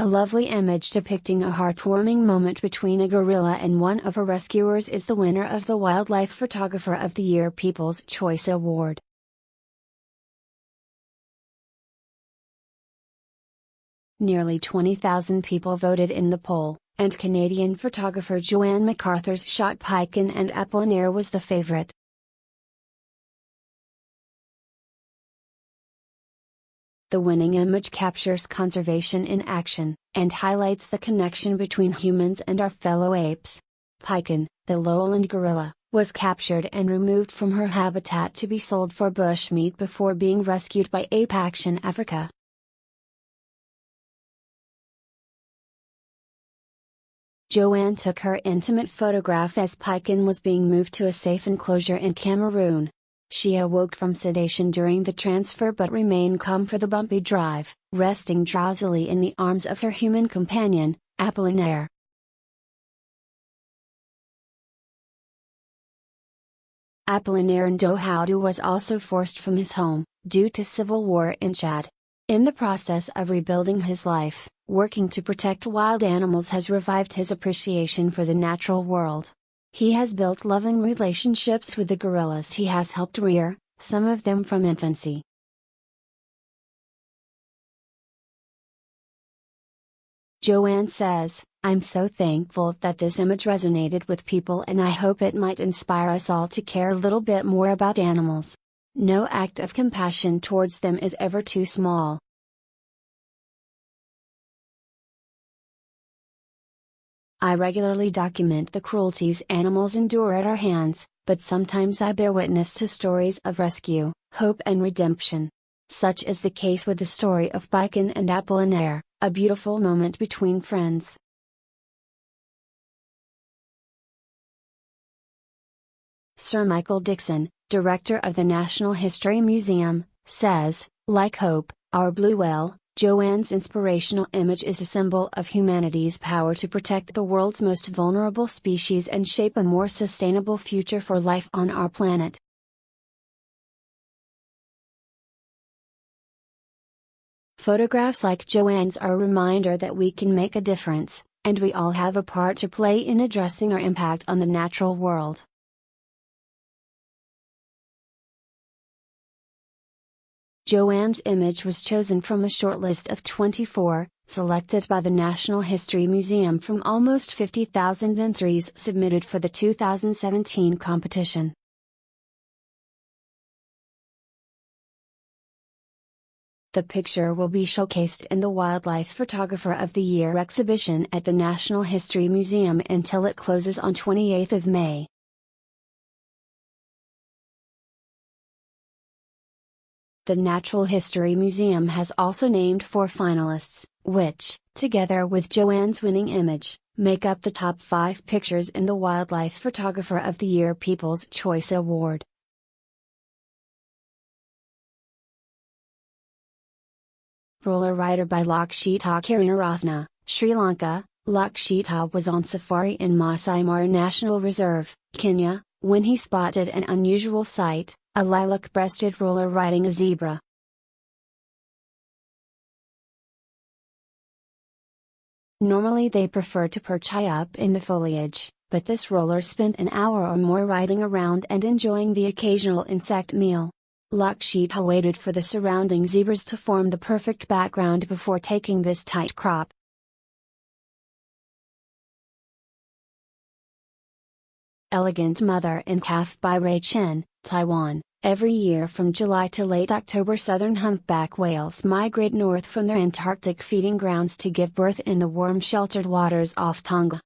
lovely image depicting a heartwarming moment between a gorilla and one of her rescuers is the winner of the Wildlife Photographer of the Year People's Choice Award. Nearly 20,000 people voted in the poll, and Canadian photographer Joanne MacArthur's shot Piken and Apollinaire was the favorite. The winning image captures conservation in action, and highlights the connection between humans and our fellow apes. Piken, the lowland gorilla, was captured and removed from her habitat to be sold for bushmeat before being rescued by Ape Action Africa. Joanne took her intimate photograph as Piken was being moved to a safe enclosure in Cameroon. She awoke from sedation during the transfer but remained calm for the bumpy drive, resting drowsily in the arms of her human companion, Apollinaire. Apollinaire Ndohoudu was also forced from his home, due to civil war in Chad. In the process of rebuilding his life, working to protect wild animals has revived his appreciation for the natural world. He has built loving relationships with the gorillas he has helped rear, some of them from infancy. Joanne says, "I'm so thankful that this image resonated with people and I hope it might inspire us all to care a little bit more about animals. No act of compassion towards them is ever too small." I regularly document the cruelties animals endure at our hands, but sometimes I bear witness to stories of rescue, hope and redemption. Such is the case with the story of Piken and Apollinaire, a beautiful moment between friends. Sir Michael Dixon, director of the National History Museum, says, "Like hope, our blue whale, Joanne's inspirational image is a symbol of humanity's power to protect the world's most vulnerable species and shape a more sustainable future for life on our planet." Photographs like Joanne's are a reminder that we can make a difference, and we all have a part to play in addressing our impact on the natural world. Joanne's image was chosen from a shortlist of 24, selected by the National History Museum from almost 50,000 entries submitted for the 2017 competition. The picture will be showcased in the Wildlife Photographer of the Year exhibition at the National History Museum until it closes on 28th of May. The Natural History Museum has also named 4 finalists, which, together with Joanne's winning image, make up the top 5 pictures in the Wildlife Photographer of the Year People's Choice Award. Roller rider by Lakshita Karunaratne, Sri Lanka. Lakshita was on safari in Masai Mara National Reserve, Kenya, when he spotted an unusual sight, a lilac-breasted roller riding a zebra. Normally they prefer to perch high up in the foliage, but this roller spent an hour or more riding around and enjoying the occasional insect meal. Lakshita waited for the surrounding zebras to form the perfect background before taking this tight crop. Elegant Mother and Calf by Ray Chen, Taiwan. Every year from July to late October southern humpback whales migrate north from their Antarctic feeding grounds to give birth in the warm-sheltered waters off Tonga.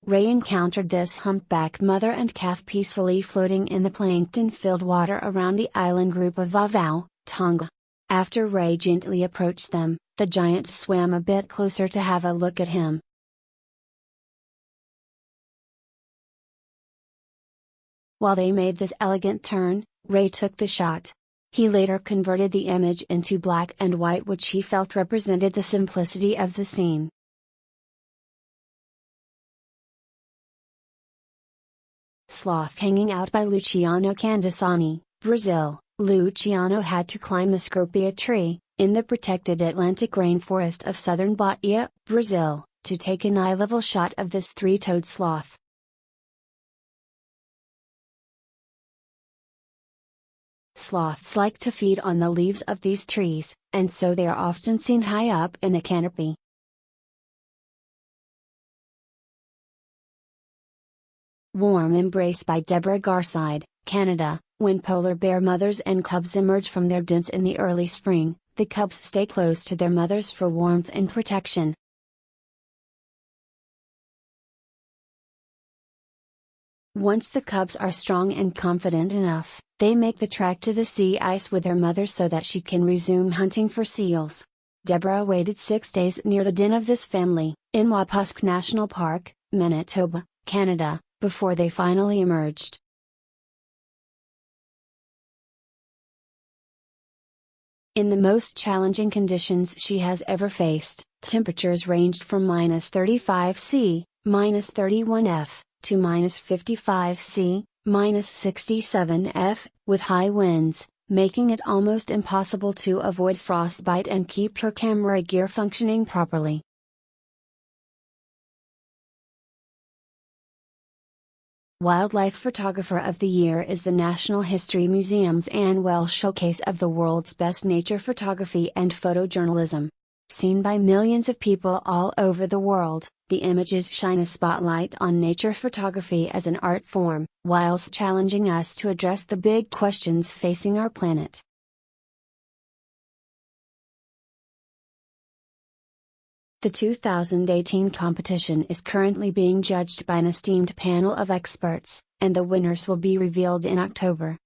Ray encountered this humpback mother and calf peacefully floating in the plankton-filled water around the island group of Vavau, Tonga. After Ray gently approached them, the giants swam a bit closer to have a look at him. While they made this elegant turn, Ray took the shot. He later converted the image into black and white, which he felt represented the simplicity of the scene. Sloth Hanging Out by Luciano Candesani, Brazil. Luciano had to climb the Scorpia tree, in the protected Atlantic rainforest of southern Bahia, Brazil, to take an eye-level shot of this three-toed sloth. Sloths like to feed on the leaves of these trees, and so they are often seen high up in a canopy. Warm embrace by Deborah Garside, Canada. When polar bear mothers and cubs emerge from their dens in the early spring, the cubs stay close to their mothers for warmth and protection. Once the cubs are strong and confident enough, they make the trek to the sea ice with their mother so that she can resume hunting for seals. Deborah waited 6 days near the den of this family, in Wapusk National Park, Manitoba, Canada, before they finally emerged. In the most challenging conditions she has ever faced, temperatures ranged from -35°C, -31°F, to -55°C, -67°F, with high winds, making it almost impossible to avoid frostbite and keep her camera gear functioning properly. Wildlife Photographer of the Year is the National History Museum's annual showcase of the world's best nature photography and photojournalism. Seen by millions of people all over the world, the images shine a spotlight on nature photography as an art form, whilst challenging us to address the big questions facing our planet. The 2018 competition is currently being judged by an esteemed panel of experts, and the winners will be revealed in October.